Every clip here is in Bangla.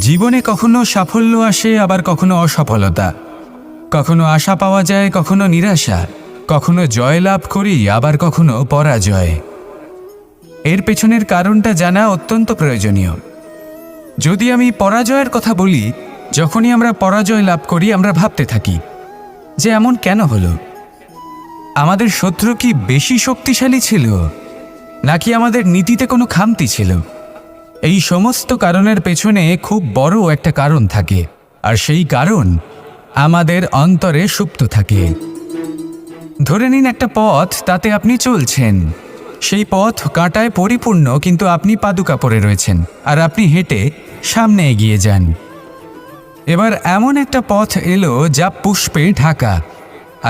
জীবনে কখনো সাফল্য আসে, আবার কখনো অসফলতা, কখনো আশা পাওয়া যায়, কখনো নিরাশা, কখনো জয়লাভ করি, আবার কখনো পরাজয়। এর পেছনের কারণটা জানা অত্যন্ত প্রয়োজনীয়। যদি আমি পরাজয়ের কথা বলি, যখনই আমরা পরাজয় লাভ করি আমরা ভাবতে থাকি যে এমন কেন হলো? আমাদের শত্রু কি বেশি শক্তিশালী ছিল, নাকি আমাদের নীতিতে কোনো খামতি ছিল? এই সমস্ত কারণের পেছনে খুব বড় একটা কারণ থাকে, আর সেই কারণ আমাদের অন্তরে সুপ্ত থাকে। ধরে নিন একটা পথ, তাতে আপনি চলছেন। সেই পথ কাঁটায় পরিপূর্ণ, কিন্তু আপনি পাদুকা পরে রয়েছেন আর আপনি হেঁটে সামনে এগিয়ে যান। এবার এমন একটা পথ এলো যা পুষ্পে ঢাকা,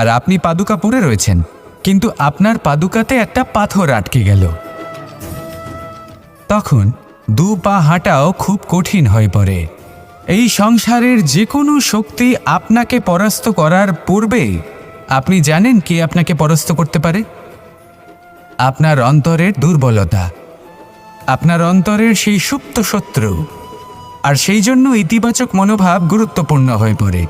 আর আপনি পাদুকা পরে রয়েছেন, কিন্তু আপনার পাদুকাতে একটা পাথর আটকে গেল। তখন দু পা হাঁটাও খুব কঠিন হয়ে পড়ে। এই সংসারের যে কোনো শক্তি আপনাকে পরাস্ত করার পূর্বে আপনি জানেন কে আপনাকে পরাস্ত করতে পারে? আপনার অন্তরের দুর্বলতা, আপনার অন্তরের সেই সুপ্ত শত্রু। আর সেই জন্য ইতিবাচক মনোভাব গুরুত্বপূর্ণ হয়ে পড়ে।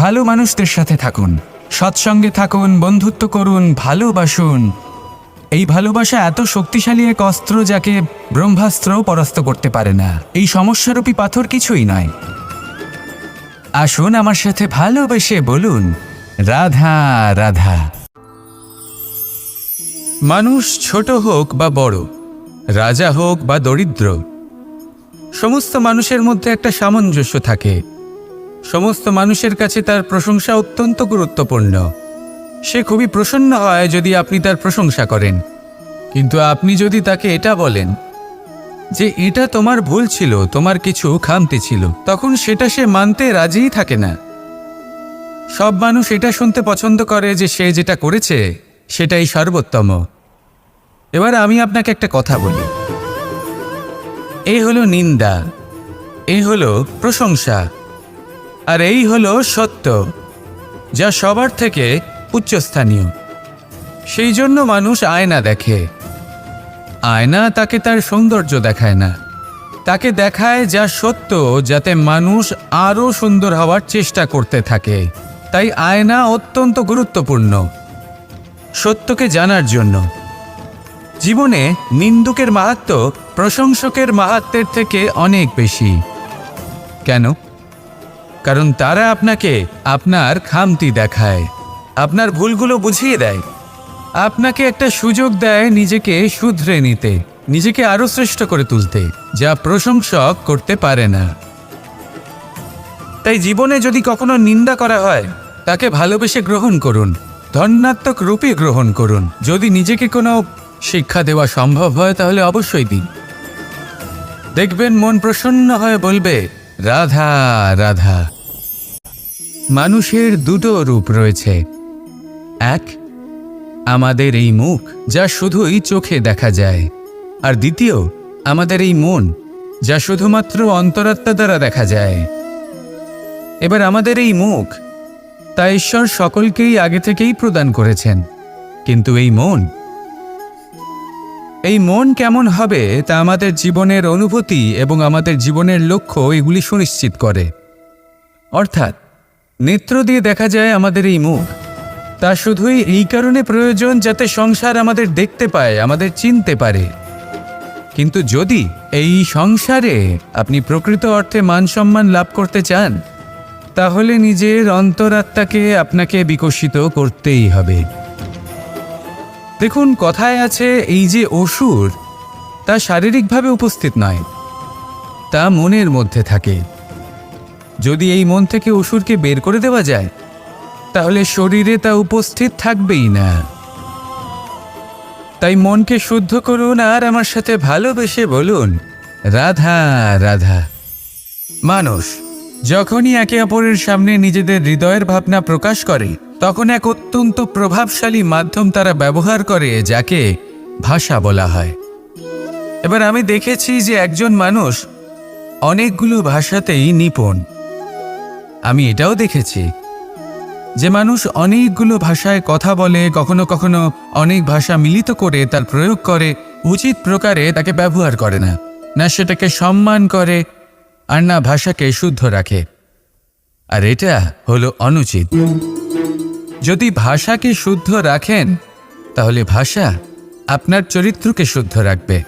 ভালো মানুষদের সাথে থাকুন, সৎসঙ্গে থাকুন, বন্ধুত্ব করুন, ভালোবাসুন। এই ভালোবাসা এত শক্তিশালী এক অস্ত্র যাকে ব্রহ্মাস্ত্রও পরাস্ত করতে পারে না। এই সমস্যারূপী পাথর কিছুই নয়। আসুন আমার সাথে ভালোবেসে বলুন, রাধা রাধা। মানুষ ছোট হোক বা বড়, রাজা হোক বা দরিদ্র, সমস্ত মানুষের মধ্যে একটা সামঞ্জস্য থাকে। সমস্ত মানুষের কাছে তার প্রশংসা অত্যন্ত গুরুত্বপূর্ণ। সে খুবই প্রসন্ন হয় যদি আপনি তার প্রশংসা করেন, কিন্তু আপনি যদি তাকে এটা বলেন যে এটা তোমার ভুল ছিল, তোমার কিছু খামতি ছিল, তখন সেটা সে মানতে রাজিই থাকে না। সব মানুষ এটা শুনতে পছন্দ করে যে সে যেটা করেছে সেটাই সর্বোত্তম। এবার আমি আপনাকে একটা কথা বলি, এই হলো নিন্দা, এই হলো প্রশংসা, আর এই হলো সত্য, যা সবার থেকে উচ্চস্থানীয়। সেই জন্য মানুষ আয়না দেখে। আয়না তাকে তার সৌন্দর্য দেখায় না, তাকে দেখায় যা সত্য, যাতে মানুষ আরও সুন্দর হওয়ার চেষ্টা করতে থাকে। তাই আয়না অত্যন্ত গুরুত্বপূর্ণ সত্যকে জানার জন্য। জীবনে নিন্দুকের মাহাত্ম্য প্রশংসকের মাহাত্ম্যের থেকে অনেক বেশি। কেন? কারণ তারা আপনাকে আপনার খামতি দেখায়, আপনার ভুলগুলো বুঝিয়ে দেয়, আপনাকে একটা সুযোগ দেয় নিজেকে শুধরে নিতে, নিজেকে আরও শ্রেষ্ঠ করে তুলতে, যা প্রশংসক করতে পারে না। তাই জীবনে যদি কখনো নিন্দা করা হয়, তাকে ভালোবেসে গ্রহণ করুন, ধন্যাত্মক রূপে গ্রহণ করুন। যদি নিজেকে কোনো শিক্ষা দেওয়া সম্ভব হয় তাহলে অবশ্যই দিন। দেখবেন মন প্রসন্ন হয়ে বলবে, রাধা রাধা। মানুষের দুটো রূপ রয়েছে, এক আমাদের এই মুখ যা শুধুই চোখে দেখা যায়, আর দ্বিতীয় আমাদের এই মন যা শুধুমাত্র অন্তরাত্মা দ্বারা দেখা যায়। এবার আমাদের এই মুখ তা ঈশ্বর সকলকেই আগে থেকেই প্রদান করেছেন, কিন্তু এই মন কেমন হবে তা আমাদের জীবনের অনুভূতি এবং আমাদের জীবনের লক্ষ্য এগুলি সুনিশ্চিত করে। অর্থাৎ নেত্র দিয়ে দেখা যায় আমাদের এই মুখ, তা শুধুই এই কারণে প্রয়োজন যাতে সংসার আমাদের দেখতে পায়, আমাদের চিনতে পারে। কিন্তু যদি এই সংসারে আপনি প্রকৃত অর্থে মান সম্মান লাভ করতে চান, তাহলে নিজের অন্তরাত্মাকে আপনাকে বিকশিত করতেই হবে। দেখুন, কথায় আছে এই যে অসুর, তা শারীরিকভাবে উপস্থিত নয়, তা মনের মধ্যে থাকে। যদি এই মন থেকে অসুরকে বের করে দেওয়া যায়, তাহলে শরীরে তা উপস্থিত থাকবেই না। তাই মনকে শুদ্ধ করুন আর আমার সাথে ভালোবেসে বলুন, রাধা রাধা। মানুষ যখনই একে অপরের সামনে নিজেদের হৃদয়ের ভাবনা প্রকাশ করে, তখন এক অত্যন্ত প্রভাবশালী মাধ্যম তারা ব্যবহার করে, যাকে ভাষা বলা হয়। এবার আমি দেখেছি যে একজন মানুষ অনেকগুলো ভাষাতেই নিপুণ। আমি এটাও দেখেছি যে মানুষ অনেকগুলো ভাষায় কথা বলে, কখনো কখনো অনেক ভাষা মিলিত করে তার প্রয়োগ করে, উচিত প্রকারে তাকে ব্যবহার করে না, না সেটাকে সম্মান করে, আর না ভাষাকে শুদ্ধ রাখে। আর এটা হলো অনুচিত। যদি ভাষাকে শুদ্ধ রাখেন তাহলে ভাষা আপনার চরিত্রকে শুদ্ধ রাখবে,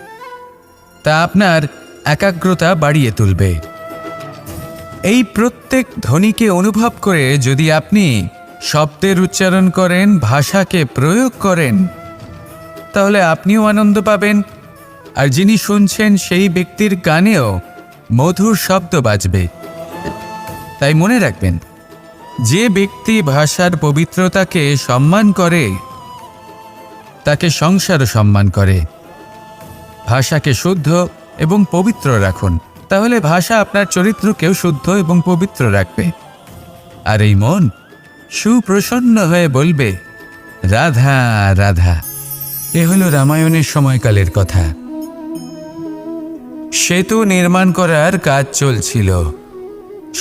তা আপনার একাগ্রতা বাড়িয়ে তুলবে। এই প্রত্যেক ধ্বনিকে অনুভব করে যদি আপনি শব্দের উচ্চারণ করেন, ভাষাকে প্রয়োগ করেন, তাহলে আপনিও আনন্দ পাবেন, আর যিনি শুনছেন সেই ব্যক্তির কানেও মধুর শব্দ বাজবে। তাই মনে রাখবেন, যে ব্যক্তি ভাষার পবিত্রতাকে সম্মান করে তাকে সংসারও সম্মান করে। ভাষাকে শুদ্ধ এবং পবিত্র রাখুন, তাহলে ভাষা আপনার চরিত্রকেও শুদ্ধ এবং পবিত্র রাখবে। আর এই মন সুপ্রসন্ন হয়ে বলবে, রাধা রাধা। এ হলো রামায়ণের সময়কালের কথা। সেতু নির্মাণ করার কাজ চলছিল।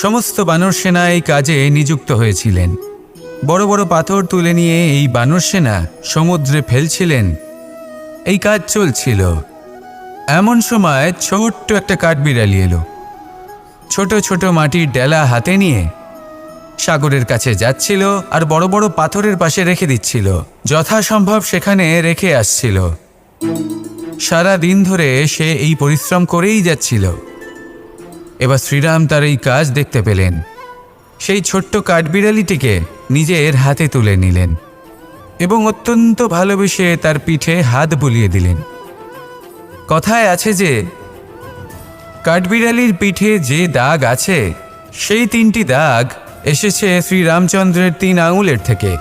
সমস্ত বানর সেনা এই কাজে নিযুক্ত হয়েছিলেন। বড় বড় পাথর তুলে নিয়ে এই বানর সেনা সমুদ্রে ফেলছিলেন। এই কাজ চলছিল। এমন সময় ছোট্ট একটা কাঠবিড়ালি এলো। ছোট ছোট মাটির ডেলা হাতে নিয়ে সাগরের কাছে যাচ্ছিল, আর বড় বড় পাথরের পাশে রেখে দিচ্ছিল। যথাসম্ভব সেখানে রেখে আসছিল। সারা দিন ধরে সে এই পরিশ্রম করেই যাচ্ছিল। এবার শ্রীরাম তার এই কাজ দেখতে পেলেন। সেই ছোট্ট কাঠবিড়ালিটিকে নিজের হাতে তুলে নিলেন এবং অত্যন্ত ভালোবেসে তার পিঠে হাত বুলিয়ে দিলেন। কথায় আছে যে কাঠবিড়ালির পিঠে যে দাগ আছে, সেই 3টি দাগ এসেছে শ্রীরামচন্দ্রের 3 আঙুলের থেকে।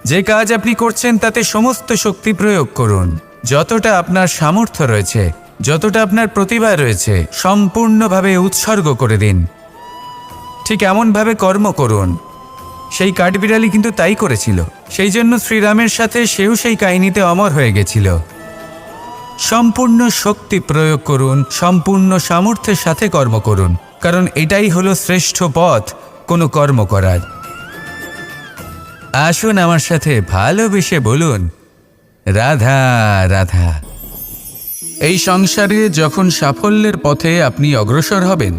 যে কাজ আপনি করছেন তাতে সমস্ত শক্তি প্রয়োগ করুন। যতটা আপনার সামর্থ্য রয়েছে, যতটা আপনার প্রতিভা রয়েছে, সম্পূর্ণভাবে উৎসর্গ করে দিন। ঠিক এমনভাবে কর্ম করুন। সেই কাঠবিড়ালি কিন্তু তাই করেছিল। সেই জন্য শ্রীরামের সাথে সেও সেই কাহিনীতে অমর হয়ে গেছিল। সম্পূর্ণ শক্তি প্রয়োগ করুন, সম্পূর্ণ সামর্থ্যের সাথে কর্ম করুন, কারণ এটাই হলো শ্রেষ্ঠ পথ কোনো কর্ম করার। আসুন আমার সাথে ভালোবেসে বলুন, রাধা রাধা। এই সংসারে যখন সাফল্যের পথে আপনি অগ্রসর হবেন,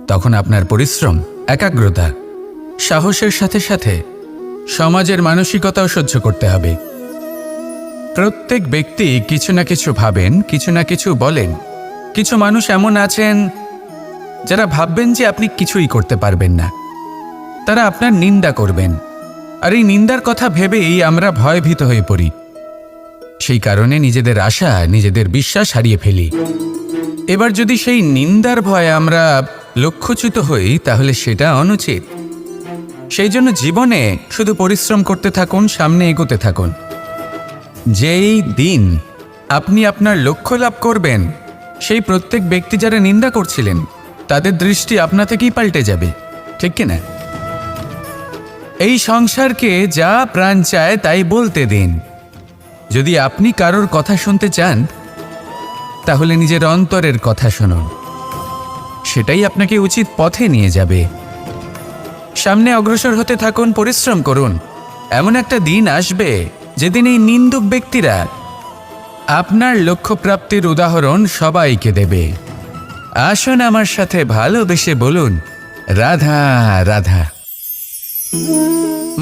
তখন আপনার পরিশ্রম, একাগ্রতা, সাহসের সাথে সাথে সমাজের মানসিকতাও সহ্য করতে হবে। প্রত্যেক ব্যক্তি কিছু না কিছু ভাবেন, কিছু না কিছু বলেন। কিছু মানুষ এমন আছেন যারা ভাববেন যে আপনি কিছুই করতে পারবেন না। তারা আপনার নিন্দা করবেন, আর এই নিন্দার কথা ভেবেই আমরা ভয়ভীত হয়ে পড়ি। সেই কারণে নিজেদের আশা, নিজেদের বিশ্বাস হারিয়ে ফেলি। এবার যদি সেই নিন্দার ভয়ে আমরা লক্ষ্যচ্যুত হই, তাহলে সেটা অনুচিত। সেই জন্য জীবনে শুধু পরিশ্রম করতে থাকুন, সামনে এগোতে থাকুন। যেই দিন আপনি আপনার লক্ষ্য লাভ করবেন, সেই প্রত্যেক ব্যক্তি যারা নিন্দা করছিলেন তাদের দৃষ্টি আপনা থেকেই পাল্টে যাবে, ঠিক কিনা? এই সংসারকে যা প্রাণ চায় তাই বলতে দিন। যদি আপনি কারোর কথা শুনতে চান, তাহলে নিজের অন্তরের কথা শুনুন। সেটাই আপনাকে উচিত পথে নিয়ে যাবে। সামনে অগ্রসর হতে থাকুন, পরিশ্রম করুন। এমন একটা দিন আসবে যেদিন এই নিন্দুক ব্যক্তিরা আপনার লক্ষ্যপ্রাপ্তির উদাহরণ সবাইকে দেবে। আসুন আমার সাথে ভালোবেসে বলুন, রাধা রাধা।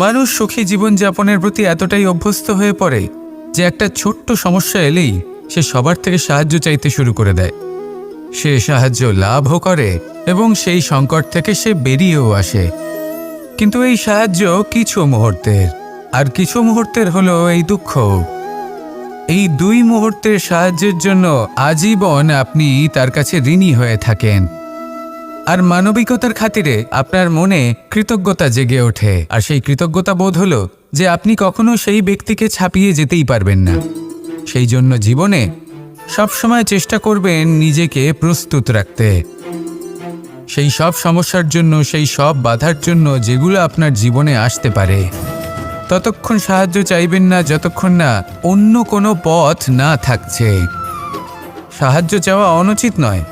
মানুষ সুখী জীবনযাপনের প্রতি এতটাই অভ্যস্ত হয়ে পড়ে যে একটা ছোট্ট সমস্যা এলেই সে সবার থেকে সাহায্য চাইতে শুরু করে দেয়। সে সাহায্য লাভও করে এবং সেই সংকট থেকে সে বেরিয়েও আসে। কিন্তু এই সাহায্য কিছু মুহূর্তের, আর কিছু মুহূর্তের হলো এই দুঃখ। এই 2 মুহূর্তের সাহায্যের জন্য আজীবন আপনি তার কাছে ঋণী হয়ে থাকেন। আর মানবিকতার খাতিরে আপনার মনে কৃতজ্ঞতা জেগে ওঠে। আর সেই কৃতজ্ঞতা বোধ হলো যে আপনি কখনো সেই ব্যক্তিকে ছাপিয়ে যেতেই পারবেন না। সেই জন্য জীবনে সবসময় চেষ্টা করবেন নিজেকে প্রস্তুত রাখতে। সেই সব সমস্যার জন্য, সেই সব বাধার জন্য যেগুলো আপনার জীবনে আসতে পারে। ততক্ষণ সাহায্য চাইবেন না যতক্ষণ না অন্য কোনো পথ না থাকছে। সাহায্য চাওয়া অনুচিত নয়,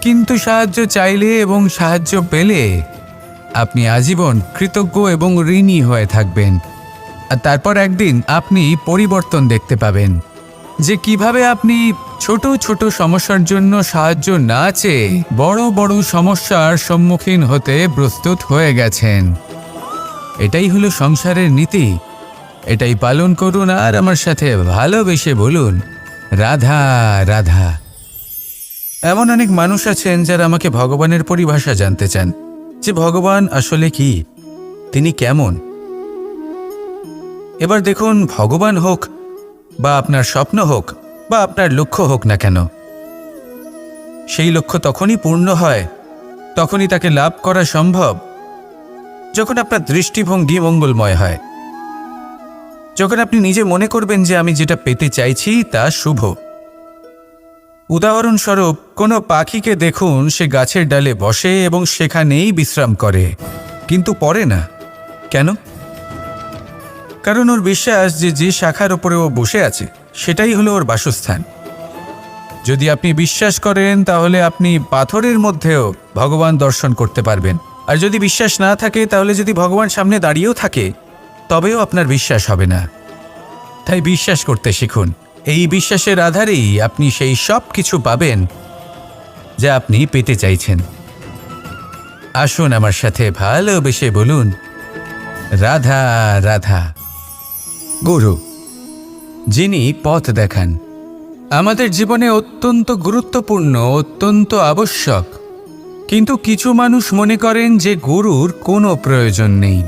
কিন্তু সাহায্য চাইলে এবং সাহায্য পেলে আপনি আজীবন কৃতজ্ঞ এবং ঋণী হয়ে থাকবেন। আর তারপর একদিন আপনি পরিবর্তন দেখতে পাবেন যে কিভাবে আপনি ছোট ছোট সমস্যার জন্য সাহায্য না চেয়ে বড় বড় সমস্যার সম্মুখীন হতে প্রস্তুত হয়ে গেছেন। এটাই হলো সংসারের নীতি। এটাই পালন করুন আর আমার সাথে ভালোবেসে বলুন, রাধা রাধা। এমন অনেক মানুষ আছেন যারা আমাকে ভগবানের পরিভাষা জানতে চান, যে ভগবান আসলে কি, তিনি কেমন। এবার দেখুন, ভগবান হোক বা আপনার স্বপ্ন হোক বা আপনার লক্ষ্য হোক না কেন, সেই লক্ষ্য তখনই পূর্ণ হয়, তখনই তাকে লাভ করা সম্ভব যখন আপনার দৃষ্টিভঙ্গি মঙ্গলময় হয়, যখন আপনি নিজে মনে করবেন যে আমি যেটা পেতে চাইছি তা শুভ। উদাহরণস্বরূপ, কোনো পাখিকে দেখুন, সে গাছের ডালে বসে এবং সেখানেই বিশ্রাম করে, কিন্তু পড়ে না। কেন? কারণ ওর বিশ্বাস যে যে শাখার ওপরে ও বসে আছে সেটাই হলো ওর বাসস্থান। যদি আপনি বিশ্বাস করেন তাহলে আপনি পাথরের মধ্যেও ভগবান দর্শন করতে পারবেন। আর যদি বিশ্বাস না থাকে, তাহলে যদি ভগবান সামনে দাঁড়িয়েও থাকে তবেও আপনার বিশ্বাস হবে না। তাই বিশ্বাস করতে শিখুন। এই বিশ্বাসের আধারেই আপনি সেই সব কিছু পাবেন যা আপনি পেতে চাইছেন। আসুন আমার সাথে ভালোবেসে বলুন, রাধা রাধা। গুরু, যিনি পথ দেখান, আমাদের জীবনে অত্যন্ত গুরুত্বপূর্ণ, অত্যন্ত আবশ্যক। কিন্তু কিছু মানুষ মনে করেন যে গুরুর কোনো প্রয়োজন নেই,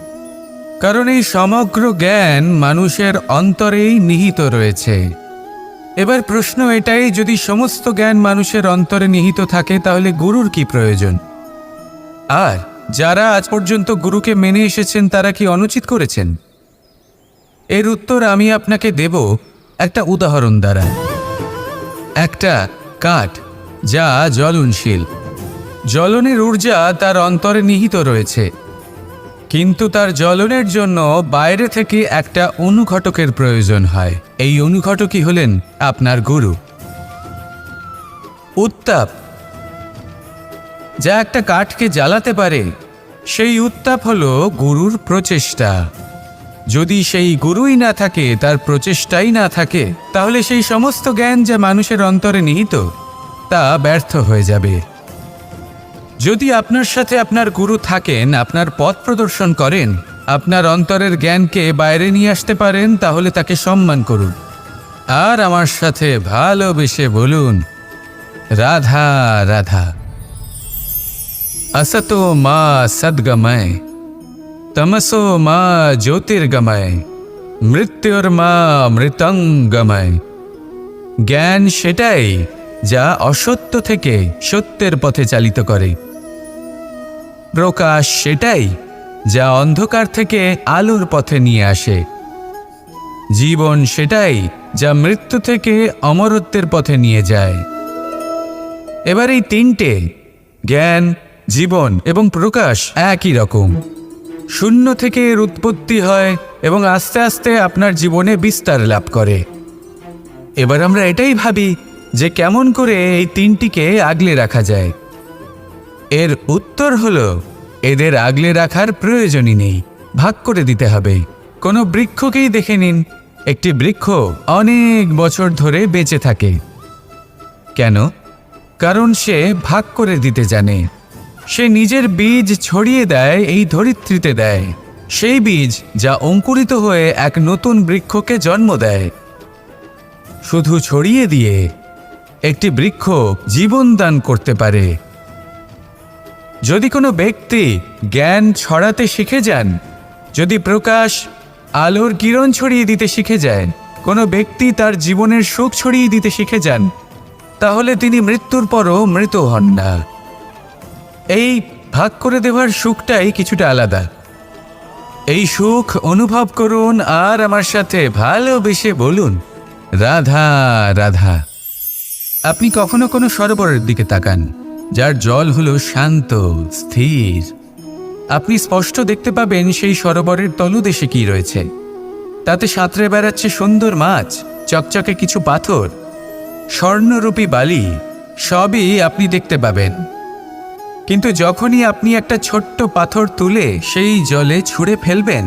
কারণ এই সমগ্র জ্ঞান মানুষের অন্তরেই নিহিত রয়েছে। এবার প্রশ্ন এটাই, যদি সমস্ত জ্ঞান মানুষের অন্তরে নিহিত থাকে তাহলে গুরুর কি প্রয়োজন? আর যারা আজ পর্যন্ত গুরুকে মেনে এসেছেন তারা কি অনুচিত করেছেন? এর উত্তর আমি আপনাকে দেব একটা উদাহরণ দ্বারা। একটা কাঠ যা জ্বলনশীল, জ্বলনের ঊর্জা তার অন্তরে নিহিত রয়েছে, কিন্তু তার জ্বলনের জন্য বাইরে থেকে একটা অনুঘটকের প্রয়োজন হয়। এই অনুঘটকই হলেন আপনার গুরু। উত্তাপ যা একটা কাঠকে জ্বালাতে পারে, সেই উত্তাপ হলো গুরুর প্রচেষ্টা। যদি সেই গুরুই না থাকে, তার প্রচেষ্টাই না থাকে, তাহলে সেই সমস্ত জ্ঞান যা মানুষের অন্তরে নিহিত তা ব্যর্থ হয়ে যাবে। যদি আপনার সাথে আপনার গুরু থাকেন, আপনার পথ প্রদর্শন করেন, আপনার অন্তরের জ্ঞানকে বাইরে নিয়ে আসতে পারেন, তাহলে তাকে সম্মান করুন আর আমার সাথে ভালোবেসে বলুন, রাধা রাধা। असतो मा सद्गमय, तमसो मा ज्योतिर्गमय, মৃত্যুর্মা মৃতঙ্গময়। জ্ঞান সেটাই যা অসত্য থেকে সত্যের পথে চালিত করে। প্রকাশ সেটাই যা অন্ধকার থেকে আলোর পথে নিয়ে আসে। জীবন সেটাই যা মৃত্যু থেকে অমরত্বের পথে নিয়ে যায়। এবার এই তিনটে, জ্ঞান, জীবন এবং প্রকাশ, একই রকম। শূন্য থেকে এর উৎপত্তি হয় এবং আস্তে আস্তে আপনার জীবনে বিস্তার লাভ করে। এবার আমরা এটাই ভাবি যে কেমন করে এই তিনটিকে আগলে রাখা যায়। এর উত্তর হলো, এদের আগলে রাখার প্রয়োজনই নেই, ভাগ করে দিতে হবে। কোনো বৃক্ষকেই দেখে নিন, একটি বৃক্ষ অনেক বছর ধরে বেঁচে থাকে। কেন? কারণ সে ভাগ করে দিতে জানে। সে নিজের বীজ ছড়িয়ে দেয়, এই ধরিত্রীতে দেয়, সেই বীজ যা অঙ্কুরিত হয়ে এক নতুন বৃক্ষকে জন্ম দেয়। শুধু ছড়িয়ে দিয়ে একটি বৃক্ষ জীবন দান করতে পারে। যদি কোনো ব্যক্তি জ্ঞান ছড়াতে শিখে যান, যদি প্রকাশ, আলোর কিরণ ছড়িয়ে দিতে শিখে যায়, কোনো ব্যক্তি তার জীবনের সুখ ছড়িয়ে দিতে শিখে যান, তাহলে তিনি মৃত্যুর পরও মৃত হন না। এই ভাগ করে দেওয়ার সুখটাই কিছুটা আলাদা। এই সুখ অনুভব করুন আর আমার সাথে ভালোবেসে বলুন, রাধা রাধা। আপনি কখনো কোনো সরোবরের দিকে তাকান, যার জল হলো শান্ত, স্থির। আপনি স্পষ্ট দেখতে পাবেন সেই সরোবরের তলদেশে কি রয়েছে। তাতে সাঁতরে বেড়াচ্ছে সুন্দর মাছ, চকচকে কিছু পাথর, স্বর্ণরূপী বালি সবই আপনি দেখতে পাবেন। কিন্তু যখনই আপনি একটা ছোট্ট পাথর তুলে সেই জলে ছুঁড়ে ফেলবেন,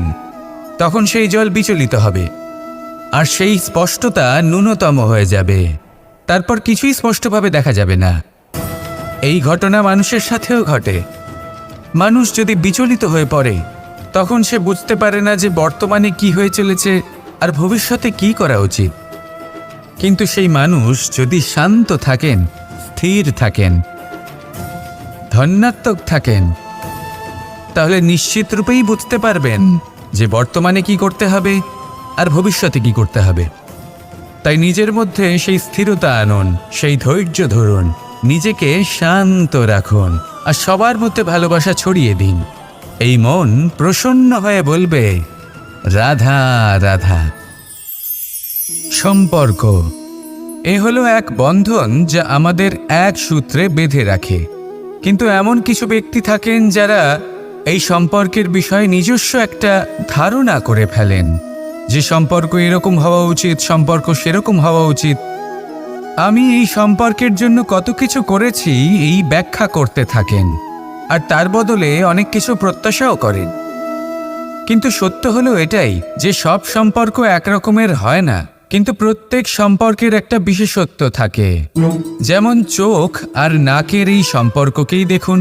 তখন সেই জল বিচলিত হবে আর সেই স্পষ্টতা ন্যূনতম হয়ে যাবে। তারপর কিছুই স্পষ্টভাবে দেখা যাবে না। এই ঘটনা মানুষের সাথেও ঘটে। মানুষ যদি বিচলিত হয়ে পড়ে, তখন সে বুঝতে পারে না যে বর্তমানে কি হয়ে চলেছে আর ভবিষ্যতে কি করা উচিত। কিন্তু সেই মানুষ যদি শান্ত থাকেন, স্থির থাকেন, ধন্যাত্মক থাকেন, তাহলে নিশ্চিত রূপেই বুঝতে পারবেন যে বর্তমানে কি করতে হবে আর ভবিষ্যতে কি করতে হবে। তাই নিজের মধ্যে সেই স্থিরতা আনুন, সেই ধৈর্য ধরুন, নিজেকে শান্ত রাখুন আর সবার মধ্যে ভালোবাসা ছড়িয়ে দিন। এই মন প্রসন্ন হয়ে বলবে, রাধা রাধা। সম্পর্ক এ হলো এক বন্ধন যা আমাদের এক সূত্রে বেঁধে রাখে। কিন্তু এমন কিছু ব্যক্তি থাকেন যারা এই সম্পর্কের বিষয়ে নিজস্ব একটা ধারণা করে ফেলেন যে সম্পর্ক এরকম হওয়া উচিত, সম্পর্ক সেরকম হওয়া উচিত। আমি এই সম্পর্কের জন্য কত কিছু করেছি এই ব্যাখ্যা করতে থাকেন আর তার বদলে অনেক কিছু প্রত্যাশাও করেন। কিন্তু সত্য হলো এটাই যে সব সম্পর্ক একরকমের হয় না, কিন্তু প্রত্যেক সম্পর্কের একটা বিশেষত্ব থাকে। যেমন চোখ আর নাকের এই সম্পর্ককেই দেখুন।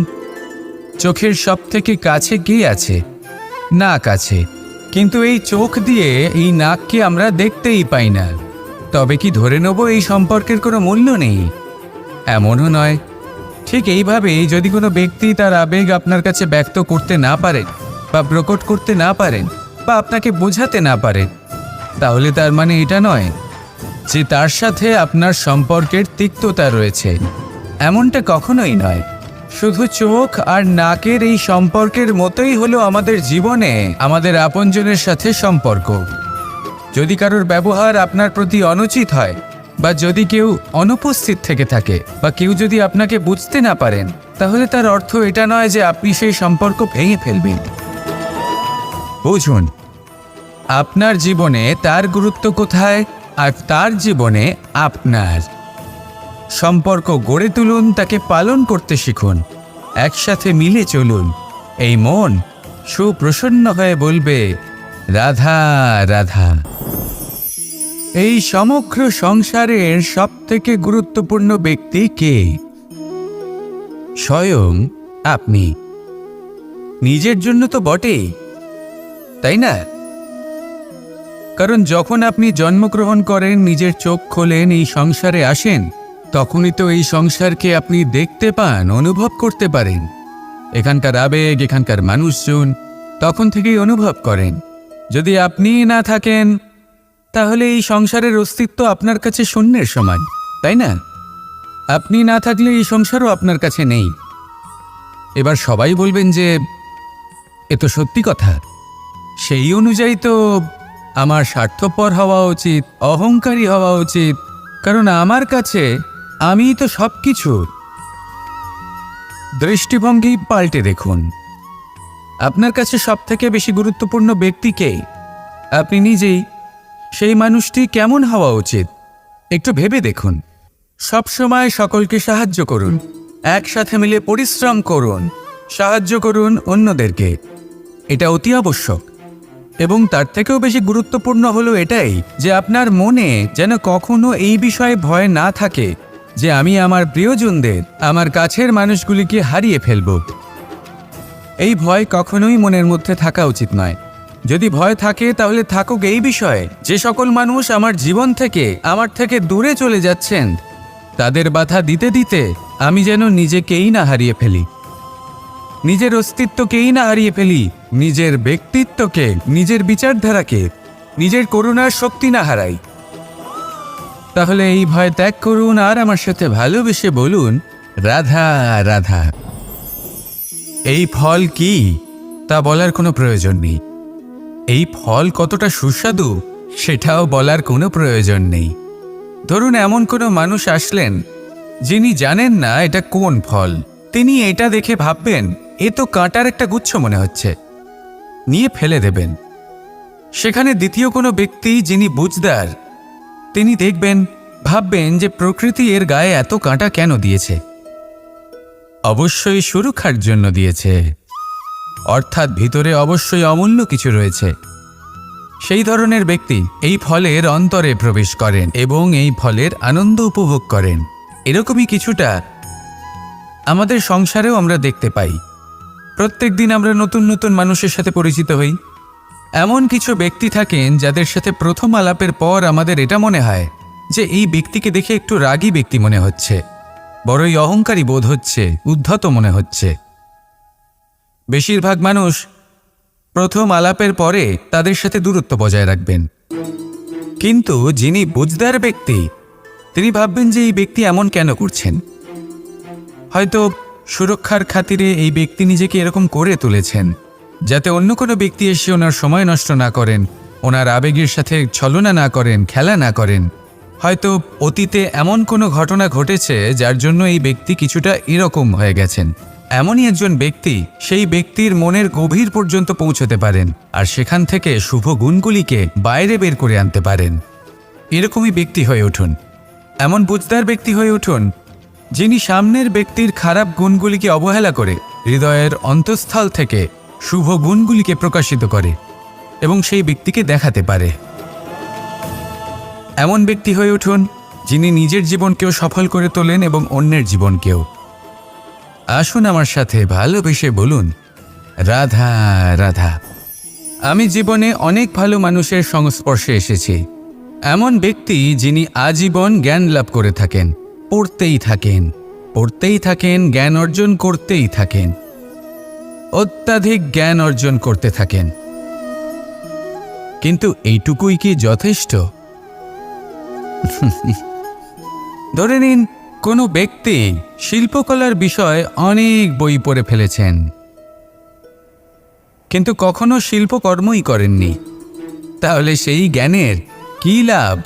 চোখের সব থেকে কাছে কে আছে? নাক আছে। কিন্তু এই চোখ দিয়ে এই নাককে আমরা দেখতেই পাই না। তবে কি ধরে নেব এই সম্পর্কের কোনো মূল্য নেই? এমনও নয়। ঠিক এইভাবেই যদি কোনো ব্যক্তি তার আবেগ আপনার কাছে ব্যক্ত করতে না পারেন বা প্রকট করতে না পারেন বা আপনাকে বোঝাতে না পারেন, তাহলে তার মানে এটা নয় যে তার সাথে আপনার সম্পর্কের তিক্ততা রয়েছে। এমনটা কখনোই নয়। শুধু চোখ আর নাকের এই সম্পর্কের মতোই হলো আমাদের জীবনে আমাদের আপনজনের সাথে সম্পর্ক। যদি কারোর ব্যবহার আপনার প্রতি অনুচিত হয় বা যদি কেউ অনুপস্থিত থেকে থাকে বা কেউ যদি আপনাকে বুঝতে না পারেন, তাহলে তার অর্থ এটা নয় যে আপনি সেই সম্পর্ক ভেঙে ফেলবেন। বুঝুন, আপনার জীবনে তার গুরুত্ব কোথায় আর তার জীবনে আপনার। সম্পর্ক গড়ে তুলুন, তাকে পালন করতে শিখুন, একসাথে মিলে চলুন। এই মন সুপ্রসন্ন হয়ে বলবে, রাধা রাধা। এই সমগ্র সংসারের সবথেকে গুরুত্বপূর্ণ ব্যক্তি কে? স্বয়ং আপনি। নিজের জন্য তো বটেই, তাই না? কারণ যখন আপনি জন্মগ্রহণ করেন, নিজের চোখ খোলেন, এই সংসারে আসেন, তখনই তো এই সংসারকে আপনি দেখতে পান, অনুভব করতে পারেন। এখানকার আবেগ, এখানকার মানুষজন তখন থেকেই অনুভব করেন। যদি আপনি না থাকেন, তাহলে এই সংসারের অস্তিত্ব আপনার কাছে শূন্যের সমান, তাই না? আপনি না থাকলে এই সংসারও আপনার কাছে নেই। এবার সবাই বলবেন যে এ তো সত্যি কথা। সেই অনুযায়ী তো আমার স্বার্থপর হওয়া উচিত, অহংকারী হওয়া উচিত, কারণ আমার কাছে আমিই তো সব কিছু। দৃষ্টিভঙ্গি পাল্টে দেখুন। আপনার কাছে সবথেকে বেশি গুরুত্বপূর্ণ ব্যক্তি কে? আপনি নিজেই। সেই মানুষটি কেমন হওয়া উচিত একটু ভেবে দেখুন। সবসময় সকলকে সাহায্য করুন, একসাথে মিলে পরিশ্রম করুন, সাহায্য করুন অন্যদেরকে। এটা অতি আবশ্যক। এবং তার থেকেও বেশি গুরুত্বপূর্ণ হলো এটাই যে আপনার মনে যেন কখনো এই বিষয়ে ভয় না থাকে যে আমি আমার প্রিয়জনদের, আমার কাছের মানুষগুলিকে হারিয়ে ফেলব। এই ভয় কখনোই মনের মধ্যে থাকা উচিত নয়। যদি ভয় থাকে তাহলে থাকুক এই বিষয়ে যে সকল মানুষ আমার জীবন থেকে, আমার থেকে দূরে চলে যাচ্ছেন, তাদের বাধা দিতে দিতে আমি যেন নিজেকেই না হারিয়ে ফেলি, নিজের অস্তিত্বকেই না হারিয়ে ফেলি, নিজের ব্যক্তিত্বকে, নিজের বিচারধারাকে, নিজের করুণার শক্তি না হারাই। তাহলে এই ভয় ত্যাগ করুন আর আমার সাথে ভালোবেসে বলুন, রাধা রাধা। এই ফল কি তা বলার কোনো প্রয়োজন নেই। এই ফল কতটা সুস্বাদু সেটাও বলার কোনো প্রয়োজন নেই। ধরুন এমন কোনো মানুষ আসলেন যিনি জানেন না এটা কোন ফল। তিনি এটা দেখে ভাববেন এ তো কাঁটার একটা গুচ্ছ মনে হচ্ছে, নিয়ে ফেলে দেবেন। সেখানে দ্বিতীয় কোনো ব্যক্তি যিনি বুঝদার, তিনি দেখবেন ভাববেন যে প্রকৃতি এর গায়ে এত কাঁটা কেন দিয়েছে? অবশ্যই সুরক্ষার জন্য দিয়েছে, অর্থাৎ ভিতরে অবশ্যই অমূল্য কিছু রয়েছে। সেই ধরনের ব্যক্তি এই ফলের অন্তরে প্রবেশ করেন এবং এই ফলের আনন্দ উপভোগ করেন। এরকমই কিছুটা আমাদের সংসারেও আমরা দেখতে পাই। প্রত্যেক দিন আমরা নতুন নতুন মানুষের সাথে পরিচিত হই। এমন কিছু ব্যক্তি থাকেন যাদের সাথে প্রথম আলাপের পর আমাদের এটা মনে হয় যে এই ব্যক্তিকে দেখে একটু রাগী ব্যক্তি মনে হচ্ছে, বড়ই অহংকারী বোধ হচ্ছে, উদ্ধত মনে হচ্ছে। বেশিরভাগ মানুষ প্রথম আলাপের পরে তাদের সাথে দূরত্ব বজায় রাখবেন, কিন্তু যিনি বুঝদার ব্যক্তি তিনি ভাববেন যে এই ব্যক্তি এমন কেন করছেন। হয়তো সুরক্ষার খাতিরে এই ব্যক্তি নিজেকে এরকম করে তুলেছেন যাতে অন্য কোনো ব্যক্তি এসে ওনার সময় নষ্ট না করেন, ওনার আবেগের সাথে ছলনা না করেন, খেলা না করেন। হয়তো অতীতে এমন কোনো ঘটনা ঘটেছে যার জন্য এই ব্যক্তি কিছুটা এরকম হয়ে গেছেন। এমনই একজন ব্যক্তি সেই ব্যক্তির মনের গভীর পর্যন্ত পৌঁছতে পারেন আর সেখান থেকে শুভ গুণগুলিকে বাইরে বের করে আনতে পারেন। এরকমই ব্যক্তি হয়ে উঠুন, এমন বুঝদার ব্যক্তি হয়ে উঠুন যিনি সামনের ব্যক্তির খারাপ গুণগুলিকে অবহেলা করে হৃদয়ের অন্তঃস্থল থেকে শুভ গুণগুলিকে প্রকাশিত করে এবং সেই ব্যক্তিকে দেখাতে পারে। এমন ব্যক্তি হয়ে উঠুন যিনি নিজের জীবনকেও সফল করে তোলেন এবং অন্যের জীবনকেও। আসুন আমার সাথে ভালোবেসে বলুন, রাধা রাধা। আমি জীবনে অনেক ভালো মানুষের সংস্পর্শে এসেছি। এমন ব্যক্তি যিনি আজীবন জ্ঞান লাভ করে থাকেন, পড়তেই থাকেন, পড়তেই থাকেন, জ্ঞান অর্জন করতেই থাকেন, অত্যাধিক জ্ঞান অর্জন করতে থাকেন। কিন্তু এইটুকুই কি যথেষ্ট? ধরে নিন কোনো ব্যক্তি শিল্পকলার বিষয়ে অনেক বই পড়ে ফেলেছেন, কিন্তু কখনো শিল্পকর্মই করেননি। তাহলে সেই জ্ঞানের কি লাভ?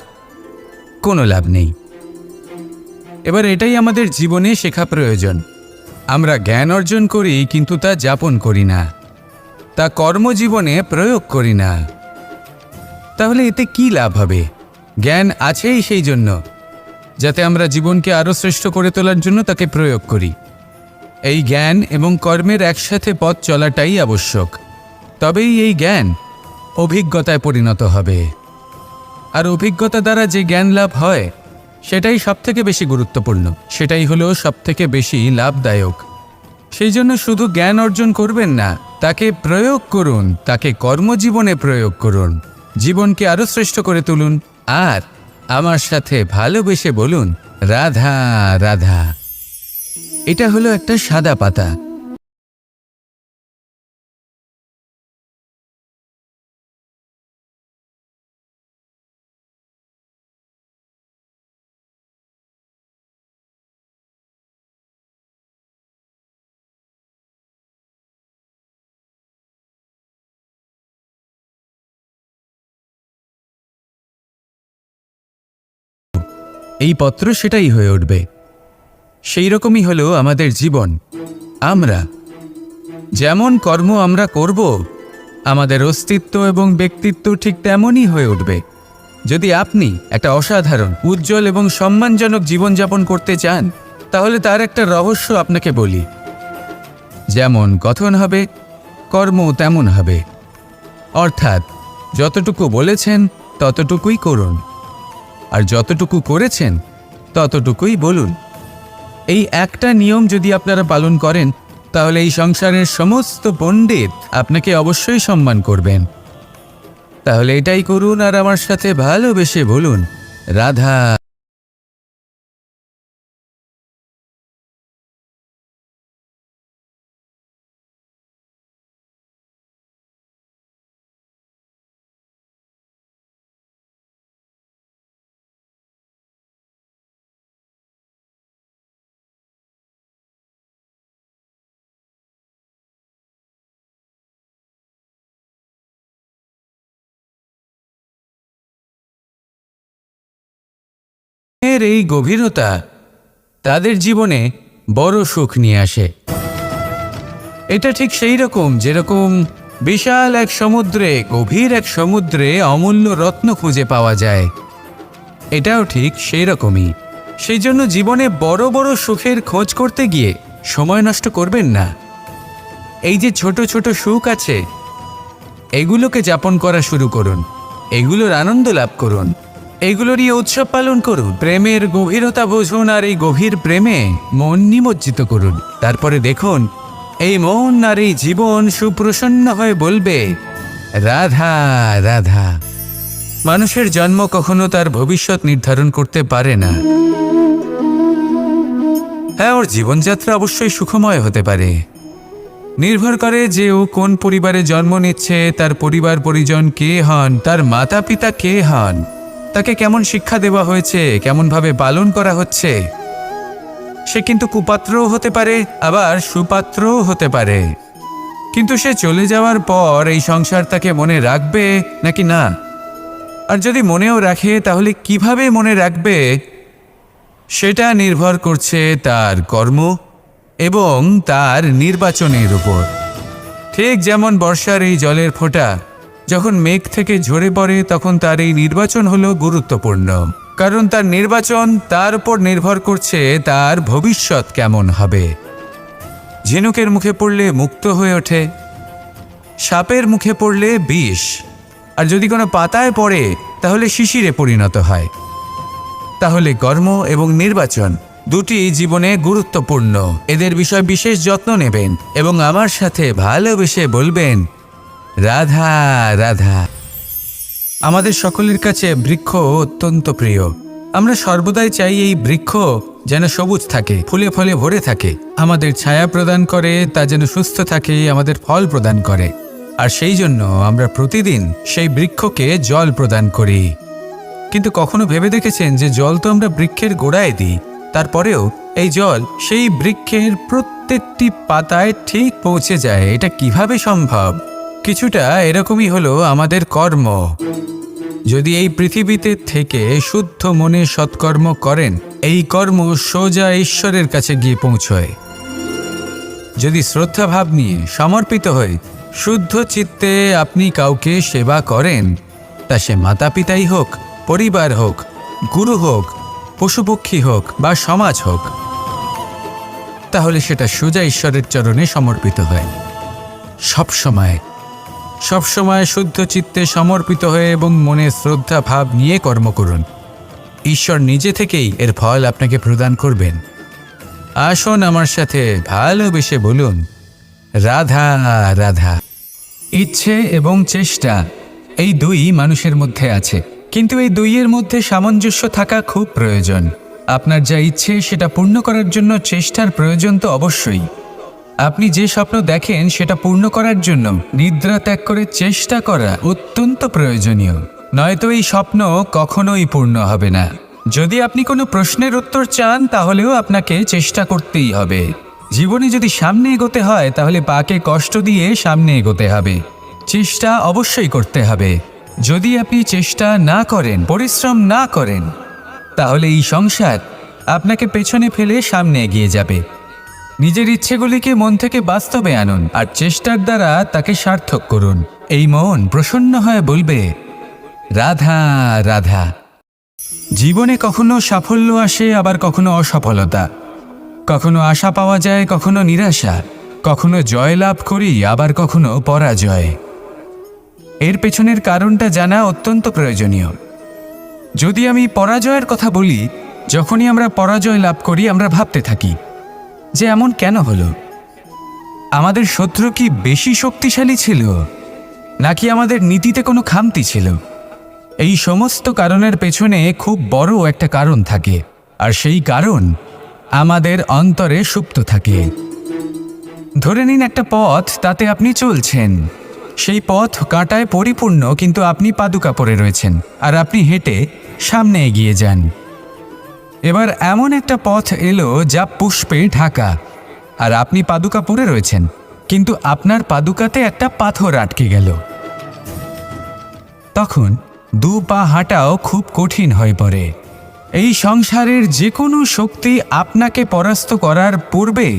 কোনো লাভ নেই। এবার এটাই আমাদের জীবনে শেখা প্রয়োজন। আমরা জ্ঞান অর্জন করি কিন্তু তা যাপন করি না, তা কর্মজীবনে প্রয়োগ করি না। তাহলে এতে কি লাভ হবে? জ্ঞান আছেই সেই জন্য যাতে আমরা জীবনকে আরও শ্রেষ্ঠ করে তোলার জন্য তাকে প্রয়োগ করি। এই জ্ঞান এবং কর্মের একসাথে পথ চলাটাই আবশ্যক। তবেই এই জ্ঞান অভিজ্ঞতায় পরিণত হবে, আর অভিজ্ঞতা দ্বারা যে জ্ঞান লাভ হয় সেটাই সবথেকে বেশি গুরুত্বপূর্ণ, সেটাই হলো সবথেকে বেশি লাভদায়ক। সেই জন্য শুধু জ্ঞান অর্জন করবেন না, তাকে প্রয়োগ করুন, তাকে কর্মজীবনে প্রয়োগ করুন, জীবনকে আরও শ্রেষ্ঠ করে তুলুন। আর আমার সাথে ভালোবেসে বলুন, রাধা রাধা। এটা হলো একটা সাদা পাতা। এই পত্র সেটাই হয়ে উঠবে। সেই রকমই হলো আমাদের জীবন। আমরা যেমন কর্ম আমরা করব, আমাদের অস্তিত্ব এবং ব্যক্তিত্ব ঠিক তেমনই হয়ে উঠবে। যদি আপনি একটা অসাধারণ, উজ্জ্বল এবং সম্মানজনক জীবনযাপন করতে চান, তাহলে তার একটা রহস্য আপনাকে বলি। যেমন কথন হবে, কর্ম তেমন হবে। অর্থাৎ যতটুকু বলেছেন ততটুকুই করুন, আর যতটুকু করেছেন ততটুকুই বলুন। এই একটা নিয়ম যদি আপনারা পালন করেন, তাহলে এই সংসারের সমস্ত পণ্ডিত আপনাকে অবশ্যই সম্মান করবেন। তাহলে এটাই করুন আর আমার সাথে ভালোবেসে বলুন, রাধা। এর এই গভীরতা তাদের জীবনে বড় সুখ নিয়ে আসে। এটা ঠিক সেই রকম যেরকম বিশাল এক সমুদ্রে, গভীর এক সমুদ্রে অমূল্য রত্ন খুঁজে পাওয়া যায়। এটাও ঠিক সেই রকমই। সেই জন্য জীবনে বড় বড় সুখের খোঁজ করতে গিয়ে সময় নষ্ট করবেন না। এই যে ছোট ছোট সুখ আছে, এগুলোকে যাপন করা শুরু করুন, এগুলোর আনন্দ লাভ করুন, এগুলো নিয়ে উৎসব পালন করুন। প্রেমের গভীরতা বুঝুন আর এই গভীর প্রেমে মন নিমজ্জিত করুন। তারপরে দেখুন এই মন আর এই জীবন সুপ্রসন্ন হয়ে বলবে, রাধা রাধা। মানুষের জন্ম কখনো তার ভবিষ্যৎ নির্ধারণ করতে পারে না। হ্যাঁ, ওর জীবনযাত্রা অবশ্যই সুখময় হতে পারে, নির্ভর করে যে ও কোন পরিবারে জন্ম নিচ্ছে, তার পরিবার পরিজন কে হন, তার মাতা পিতা কে হন, তাকে কেমন শিক্ষা দেওয়া হয়েছে, কেমনভাবে পালন করা হচ্ছে। সে কিন্তু কুপাত্রও হতে পারে, আবার সুপাত্রও হতে পারে। কিন্তু সে চলে যাওয়ার পর এই সংসার তাকে মনে রাখবে নাকি না? আর যদি মনেও রাখে, তাহলে কিভাবে মনে রাখবে সেটা নির্ভর করছে তার কর্ম এবং তার নির্বাচনের উপর। ঠিক যেমন বর্ষার এই জলের ফোঁটা যখন মেঘ থেকে ঝরে পড়ে, তখন তার এই নির্বাচন হলো গুরুত্বপূর্ণ, কারণ তার নির্বাচন তার উপর নির্ভর করছে তার ভবিষ্যৎ কেমন হবে। ঝিনুকের মুখে পড়লে মুক্ত হয়ে ওঠে, সাপের মুখে পড়লে বিষ, আর যদি কোনো পাতায় পড়ে তাহলে শিশিরে পরিণত হয়। তাহলে কর্ম এবং নির্বাচন দুটি জীবনে গুরুত্বপূর্ণ। এদের বিষয় বিশেষ যত্ন নেবেন এবং আমার সাথে ভালোবেসে বলবেন, রাধা রাধা। আমাদের সকলের কাছে বৃক্ষ অত্যন্ত প্রিয়। আমরা সর্বদাই চাই এই বৃক্ষ যেন সবুজ থাকে, ফুলে ফলে ভরে থাকে, আমাদের ছায়া প্রদান করে, তা যেন সুস্থ থাকে, আমাদের ফল প্রদান করে। আর সেই জন্য আমরা প্রতিদিন সেই বৃক্ষকে জল প্রদান করি। কিন্তু কখনো ভেবে দেখেছেন যে জল তো আমরা বৃক্ষের গোড়ায় দিই, তারপরেও এই জল সেই বৃক্ষের প্রত্যেকটি পাতায় ঠিক পৌঁছে যায়? এটা কিভাবে সম্ভব? কিছুটা এরকমই হলো আমাদের কর্ম। যদি এই পৃথিবীতে থেকে শুদ্ধ মনে সৎকর্ম করেন, এই কর্ম সোজা ঈশ্বরের কাছে গিয়ে পৌঁছয়। যদি শ্রদ্ধাভাব নিয়ে সমর্পিত হয়ে শুদ্ধ চিত্তে আপনি কাউকে সেবা করেন, তা সে মাতা পিতাই হোক, পরিবার হোক, গুরু হোক, পশুপক্ষী হোক বা সমাজ হোক, তাহলে সেটা সোজা ঈশ্বরের চরণে সমর্পিত হয়। সবসময় শুদ্ধ চিত্তে সমর্পিত হয়ে এবং মনে শ্রদ্ধা ভাব নিয়ে কর্ম করুন। ঈশ্বর নিজে থেকেই এর ফল আপনাকে প্রদান করবেন। আসুন আমার সাথে ভালোবেসে বলুন, রাধা রাধা। ইচ্ছে এবং চেষ্টা, এই দুই মানুষের মধ্যে আছে, কিন্তু এই দুইয়ের মধ্যে সামঞ্জস্য থাকা খুব প্রয়োজন। আপনার যা ইচ্ছে সেটা পূর্ণ করার জন্য চেষ্টার প্রয়োজন তো অবশ্যই। আপনি যে স্বপ্ন দেখেন সেটা পূর্ণ করার জন্য নিদ্রা ত্যাগ করে চেষ্টা করা অত্যন্ত প্রয়োজনীয়, নয়তো এই স্বপ্ন কখনোই পূর্ণ হবে না। যদি আপনি কোনো প্রশ্নের উত্তর চান, তাহলেও আপনাকে চেষ্টা করতেই হবে। জীবনে যদি সামনে এগোতে হয়, তাহলে পাকে কষ্ট দিয়ে সামনে এগোতে হবে, চেষ্টা অবশ্যই করতে হবে। যদি আপনি চেষ্টা না করেন, পরিশ্রম না করেন, তাহলে এই সংসার আপনাকে পেছনে ফেলে সামনে এগিয়ে যাবে। নিজের ইচ্ছেগুলিকে মন থেকে বাস্তবে আনুন আর চেষ্টার দ্বারা তাকে সার্থক করুন। এই মন প্রসন্ন হয়ে বলবে, রাধা রাধা। জীবনে কখনো সাফল্য আসে, আবার কখনো অসফলতা, কখনো আশা পাওয়া যায়, কখনো নিরাশা, কখনো জয় লাভ করি, আবার কখনো পরাজয়। এর পেছনের কারণটা জানা অত্যন্ত প্রয়োজনীয়। যদি আমি পরাজয়ের কথা বলি, যখনই আমরা পরাজয় লাভ করি, আমরা ভাবতে থাকি যে এমন কেন হলো? আমাদের শত্রু কি বেশি শক্তিশালী ছিল, নাকি আমাদের নীতিতে কোনো খামতি ছিল? এই সমস্ত কারণের পেছনে খুব বড় একটা কারণ থাকে, আর সেই কারণ আমাদের অন্তরে সুপ্ত থাকে। ধরে নিন একটা পথ, তাতে আপনি চলছেন, সেই পথ কাঁটায় পরিপূর্ণ, কিন্তু আপনি পাদুকা পরে রয়েছেন আর আপনি হেঁটে সামনে এগিয়ে যান। এবার এমন একটা পথ এলো যা পুষ্পে ঢাকা, আর আপনি পাদুকা পরে রয়েছেন, কিন্তু আপনার পাদুকাতে একটা পাথর আটকে গেল। তখন দু পা হাঁটাও খুব কঠিন হয়ে পড়ে। এই সংসারের যে কোনো শক্তি আপনাকে পরাস্ত করার পূর্বে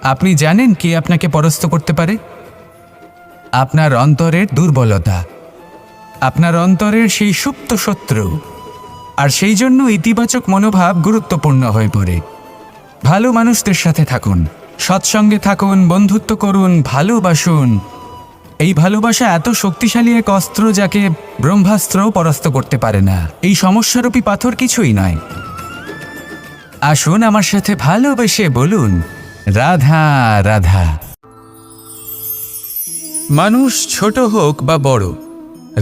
আপনি জানেন কে আপনাকে পরাস্ত করতে পারে? আপনার অন্তরের দুর্বলতা, আপনার অন্তরের সেই সুপ্ত শত্রু। আর সেই জন্য ইতিবাচক মনোভাব গুরুত্বপূর্ণ হয়ে পড়ে। ভালো মানুষদের সাথে থাকুন, সৎসঙ্গে থাকুন, বন্ধুত্ব করুন, ভালোবাসুন। এই ভালোবাসা এত শক্তিশালী এক অস্ত্র যাকে ব্রহ্মাস্ত্র পরাস্ত করতে পারে না। এই সমস্যারূপী পাথর কিছুই নয়। আসুন আমার সাথে ভালোবেসে বলুন, রাধা রাধা। মানুষ ছোট হোক বা বড়,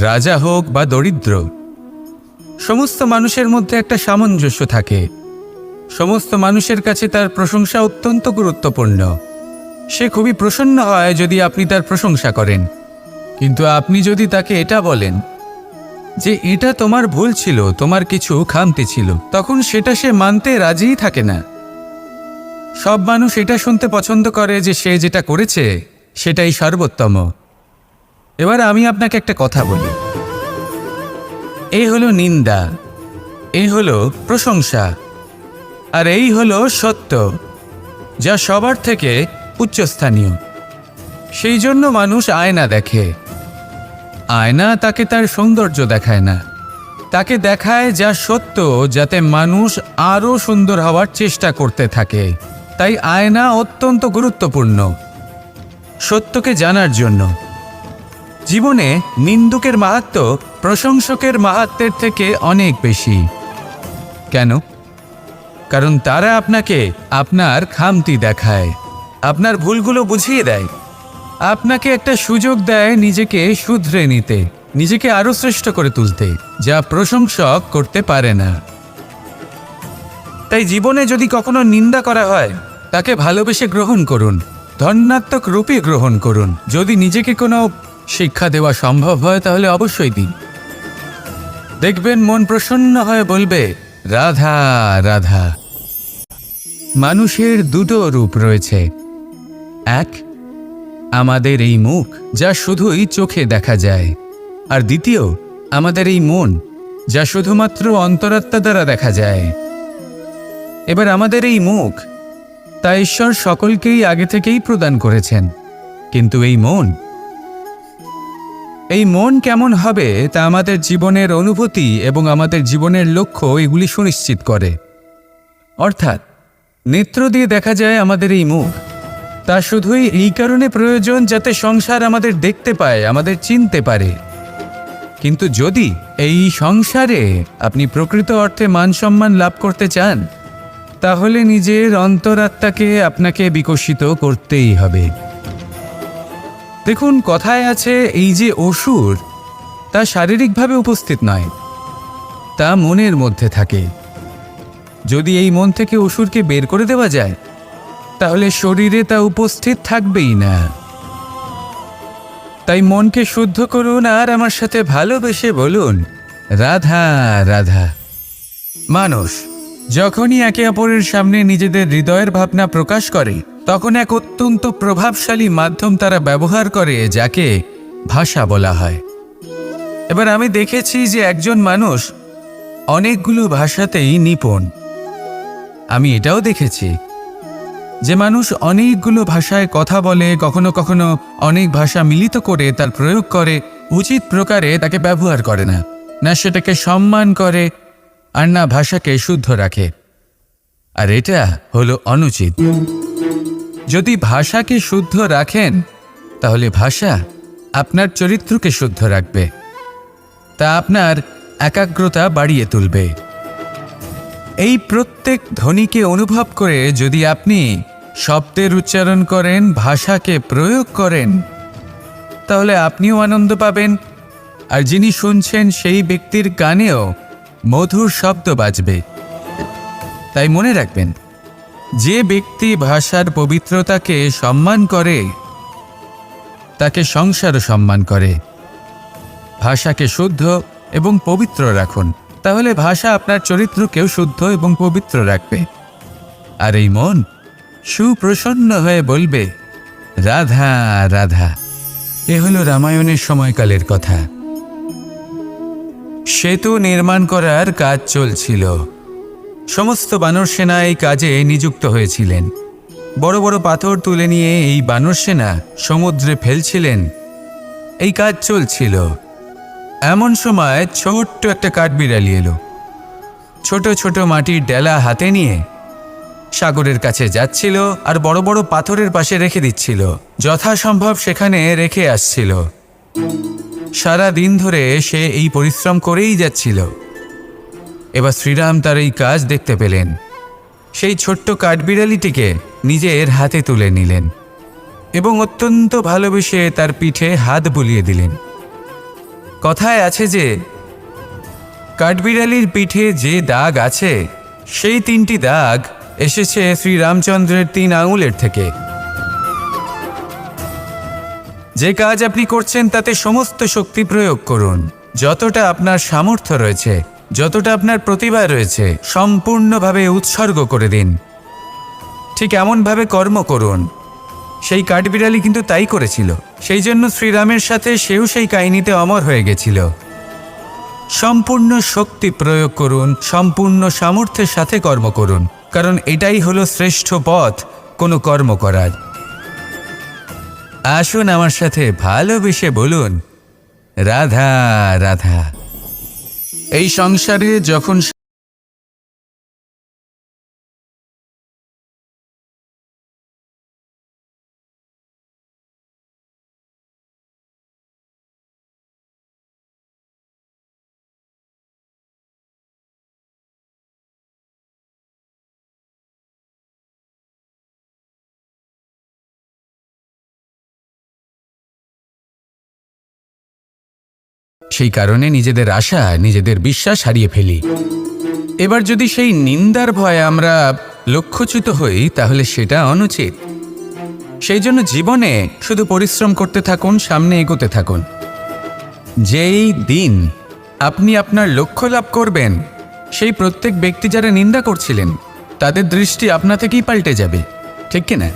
রাজা হোক বা দরিদ্র, সমস্ত মানুষের মধ্যে একটা সামঞ্জস্য থাকে। সমস্ত মানুষের কাছে তার প্রশংসা অত্যন্ত গুরুত্বপূর্ণ। সে খুবই প্রসন্ন হয় যদি আপনি তার প্রশংসা করেন, কিন্তু আপনি যদি তাকে এটা বলেন যে এটা তোমার ভুল ছিল, তোমার কিছু খামতি ছিল, তখন সেটা সে মানতে রাজিই থাকে না। সব মানুষ এটা শুনতে পছন্দ করে যে সে যেটা করেছে সেটাই সর্বোত্তম। এবার আমি আপনাকে একটা কথা বলি, এই হলো নিন্দা, এই হলো প্রশংসা, আর এই হলো সত্য, যা সবার থেকে উচ্চস্থানীয়। সেই জন্য মানুষ আয়না দেখে। আয়না তাকে তার সৌন্দর্য দেখায় না, তাকে দেখায় যা সত্য, যাতে মানুষ আরও সুন্দর হওয়ার চেষ্টা করতে থাকে। তাই আয়না অত্যন্ত গুরুত্বপূর্ণ সত্যকে জানার জন্য। জীবনে নিন্দুকের মাহাত্ম্য প্রশংসকের মাহাত্ম্যের থেকে অনেক বেশি। কেন? কারণ তারা আপনাকে আপনার খামতি দেখায়, আপনার ভুলগুলো বুঝিয়ে দেয়, আপনাকে একটা সুযোগ দেয় নিজেকে শুধরে নিতে, নিজেকে আরও শ্রেষ্ঠ করে তুলতে, যা প্রশংসক করতে পারে না। তাই জীবনে যদি কখনো নিন্দা করা হয়, তাকে ভালোবেসে গ্রহণ করুন, ধন্যাত্মক রূপে গ্রহণ করুন। যদি নিজেকে কোনো শিক্ষা দেওয়া সম্ভব হয় তাহলে অবশ্যই দিন। দেখবেন মন প্রসন্ন হয়ে বলবে, রাধা রাধা। মানুষের দুটো রূপ রয়েছে। এক, আমাদের এই মুখ, যা শুধুই চোখে দেখা যায়, আর দ্বিতীয়, আমাদের এই মন, যা শুধুমাত্র অন্তরাত্মা দ্বারা দেখা যায়। এবার আমাদের এই মুখ, তা ঈশ্বর সকলকেই আগে থেকেই প্রদান করেছেন, কিন্তু এই মন কেমন হবে তা আমাদের জীবনের অনুভূতি এবং আমাদের জীবনের লক্ষ্য এগুলি সুনিশ্চিত করে। অর্থাৎ নেত্র দিয়ে দেখা যায় আমাদের এই মুখ, তা শুধুই এই কারণে প্রয়োজন যাতে সংসার আমাদের দেখতে পায়, আমাদের চিনতে পারে। কিন্তু যদি এই সংসারে আপনি প্রকৃত অর্থে মান সম্মান লাভ করতে চান, তাহলে নিজের অন্তরাত্মাকে আপনাকে বিকশিত করতেই হবে। দেখুন, কথায় আছে এই যে অসুর, তা শারীরিকভাবে উপস্থিত নয়, তা মনের মধ্যে থাকে। যদি এই মন থেকে অসুরকে বের করে দেওয়া যায়, তাহলে শরীরে তা উপস্থিত থাকবেই না। তাই মনকে শুদ্ধ করুন আর আমার সাথে ভালোবেসে বলুন, রাধা রাধা। মানুষ যখনই একে অপরের সামনে নিজেদের হৃদয়ের ভাবনা প্রকাশ করে, তখন এক অত্যন্ত প্রভাবশালী মাধ্যম তারা ব্যবহার করে, যাকে ভাষা বলা হয়। এবার আমি দেখেছি যে একজন মানুষ অনেকগুলো ভাষাতেই নিপুণ। আমি এটাও দেখেছি যে মানুষ অনেকগুলো ভাষায় কথা বলে, কখনো কখনো অনেক ভাষা মিলিত করে তার প্রয়োগ করে, উচিত প্রকারে তাকে ব্যবহার করে না, না সেটাকে সম্মান করে, আর না ভাষাকে শুদ্ধ রাখে। আর এটা হলো অনুচিত। যদি ভাষাকে শুদ্ধ রাখেন, তাহলে ভাষা আপনার চরিত্রকে শুদ্ধ রাখবে, তা আপনার একাগ্রতা বাড়িয়ে তুলবে। এই প্রত্যেক ধ্বনিকে অনুভব করে যদি আপনি শব্দের উচ্চারণ করেন, ভাষাকে প্রয়োগ করেন, তাহলে আপনিও আনন্দ পাবেন, আর যিনি শুনছেন সেই ব্যক্তির কানেও মধুর শব্দ বাজবে। তাই মনে রাখবেন, যে ব্যক্তি ভাষার পবিত্রতাকে সম্মান করে, তাকে সংসারও সম্মান করে। ভাষাকে শুদ্ধ এবং পবিত্র রাখুন, তাহলে ভাষা আপনার চরিত্রকেও শুদ্ধ এবং পবিত্র রাখবে। আর এই মন সুপ্রসন্ন হয়ে বলবে, রাধা রাধা। এ হলো রামায়ণের সময়কালের কথা। সেতু নির্মাণ করার কাজ চলছিল। সমস্ত বানর সেনা এই কাজে নিযুক্ত হয়েছিলেন। বড় বড় পাথর তুলে নিয়ে এই বানর সেনা সমুদ্রে ফেলছিলেন। এই কাজ চলছিল। এমন সময় ছোট্ট একটা কাঠবিড়ালি এলো। ছোট ছোট মাটির ডেলা হাতে নিয়ে সাগরের কাছে যাচ্ছিল আর বড় বড় পাথরের পাশে রেখে দিচ্ছিল, যথাসম্ভব সেখানে রেখে আসছিল। সারা দিন ধরে সে এই পরিশ্রম করেই যাচ্ছিল। এবার শ্রীরাম তার এই কাজ দেখতে পেলেন। সেই ছোট্ট কাঠবিড়ালিটিকে নিজের হাতে তুলে নিলেন এবং অত্যন্ত ভালোবেসে তার পিঠে হাত বুলিয়ে দিলেন। কথায় আছে যে কাঠবিড়ালির পিঠে যে দাগ আছে সেই 3টি দাগ এসেছে শ্রীরামচন্দ্রের 3 আঙুলের থেকে। যে কাজ আপনি করছেন তাতে সমস্ত শক্তি প্রয়োগ করুন, যতটা আপনার সামর্থ্য রয়েছে, যতটা আপনার প্রতিভা রয়েছে, সম্পূর্ণভাবে উৎসর্গ করে দিন। ঠিক এমনভাবে কর্ম করুন। সেই কাঠবিড়ালি কিন্তু তাই করেছিল। সেই জন্য শ্রীরামের সাথে সেও সেই কাহিনীতে অমর হয়ে গেছিল। সম্পূর্ণ শক্তি প্রয়োগ করুন, সম্পূর্ণ সামর্থ্যের সাথে কর্ম করুন, কারণ এটাই হলো শ্রেষ্ঠ পথ কোনো কর্ম করার। আসুন আমার সাথে ভালোবেসে বলুন, রাধা রাধা। এই সংসারে যখন সেই কারণে নিজেদের আশা, নিজেদের বিশ্বাস হারিয়ে ফেলি। এবার যদি সেই নিন্দার ভয়ে আমরা লক্ষ্যচ্যুত হই তাহলে সেটা অনুচিত। সেই জন্য জীবনে শুধু পরিশ্রম করতে থাকুন, সামনে এগোতে থাকুন। যেই দিন আপনি আপনার লক্ষ্য লাভ করবেন, সেই প্রত্যেক ব্যক্তি যারা নিন্দা করছিলেন তাদের দৃষ্টি আপনা থেকেই পাল্টে যাবে, ঠিক কিনা?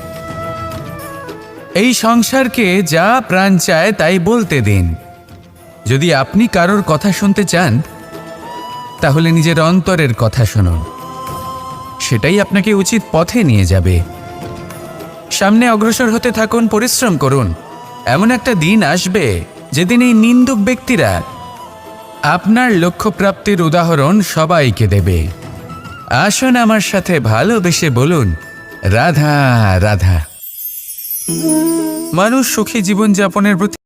এই সংসারকে যা প্রাণ চায় তাই বলতে দিন। যদি আপনি কারোর কথা শুনতে চান তাহলে নিজের অন্তরের কথা শুনুন, সেটাই আপনাকে উচিত পথে নিয়ে যাবে। সামনে অগ্রসর হতে থাকুন, পরিশ্রম করুন। এমন একটা দিন আসবে যেদিন এই নিন্দুক ব্যক্তিরা আপনার লক্ষ্যপ্রাপ্তির উদাহরণ সবাইকে দেবে। আসুন আমার সাথে ভালোবেসে বলুন, রাধা রাধা। মানুষ সুখী জীবনযাপনের প্রতি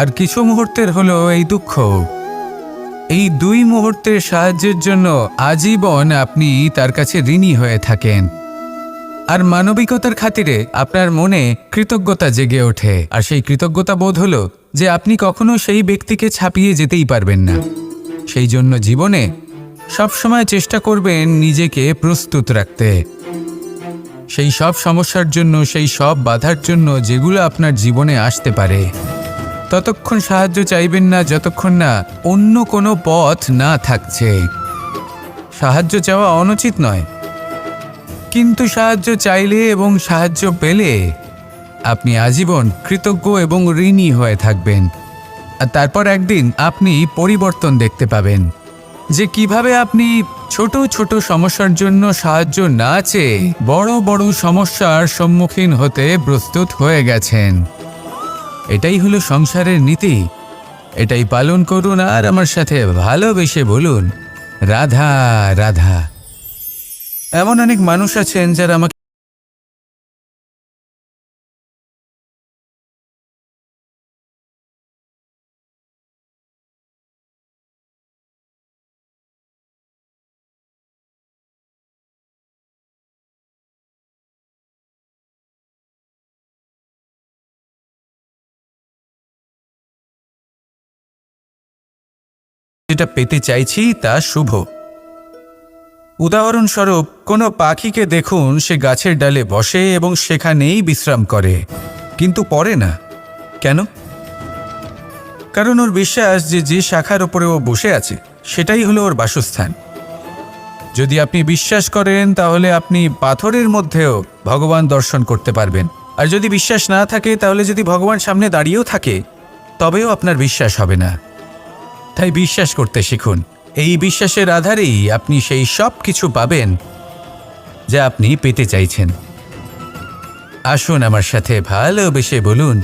আর কিছু মুহূর্তের হলো এই দুঃখ। এই 2 মুহূর্তের সাহায্যের জন্য আজীবন আপনি তার কাছে ঋণী হয়ে থাকেন। আর মানবিকতার খাতিরে আপনার মনে কৃতজ্ঞতা জেগে ওঠে। আর সেই কৃতজ্ঞতা বোধ হলো যে আপনি কখনো সেই ব্যক্তিকে ছাপিয়ে যেতেই পারবেন না। সেই জন্য জীবনে সবসময় চেষ্টা করবেন নিজেকে প্রস্তুত রাখতে, সেই সব সমস্যার জন্য, সেই সব বাধার জন্য যেগুলো আপনার জীবনে আসতে পারে। ততক্ষণ সাহায্য চাইবেন না যতক্ষণ না অন্য কোনো পথ না থাকছে। সাহায্য চাওয়া অনুচিত নয়, কিন্তু সাহায্য চাইলে এবং সাহায্য পেলে আপনি আজীবন কৃতজ্ঞ এবং ঋণী হয়ে থাকবেন। আর তারপর একদিন আপনি পরিবর্তন দেখতে পাবেন যে কিভাবে আপনি ছোট ছোট সমস্যার জন্য সাহায্য না চেয়ে বড় বড় সমস্যার সম্মুখীন হতে প্রস্তুত হয়ে গেছেন। এটাই হলো সংসারের নীতি। এটাই পালন করুন আর আমার সাথে ভালোবেসে বলুন, রাধা রাধা। এমন অনেক মানুষ আছেন যারা আমাকে যেটা পেতে চাইছি তা শুভ। উদাহরণস্বরূপ কোনো পাখিকে দেখুন, সে গাছের ডালে বসে এবং সেখানেই বিশ্রাম করে, কিন্তু পড়ে না। কেন? কারণ ওর বিশ্বাস যে যে শাখার ওপরে ও বসে আছে সেটাই হলো ওর বাসস্থান। যদি আপনি বিশ্বাস করেন তাহলে আপনি পাথরের মধ্যেও ভগবান দর্শন করতে পারবেন। আর যদি বিশ্বাস না থাকে তাহলে যদি ভগবান সামনে দাঁড়িয়েও থাকে তবেও আপনার বিশ্বাস হবে না। তাই বিশ্বাস করতে শিখুন। এই বিশ্বাসের আধারেই আপনি সেই সব কিছু পাবেন যা আপনি পেতে চাইছেন। আসুন আমার সাথে ভালোবেসে বলুন,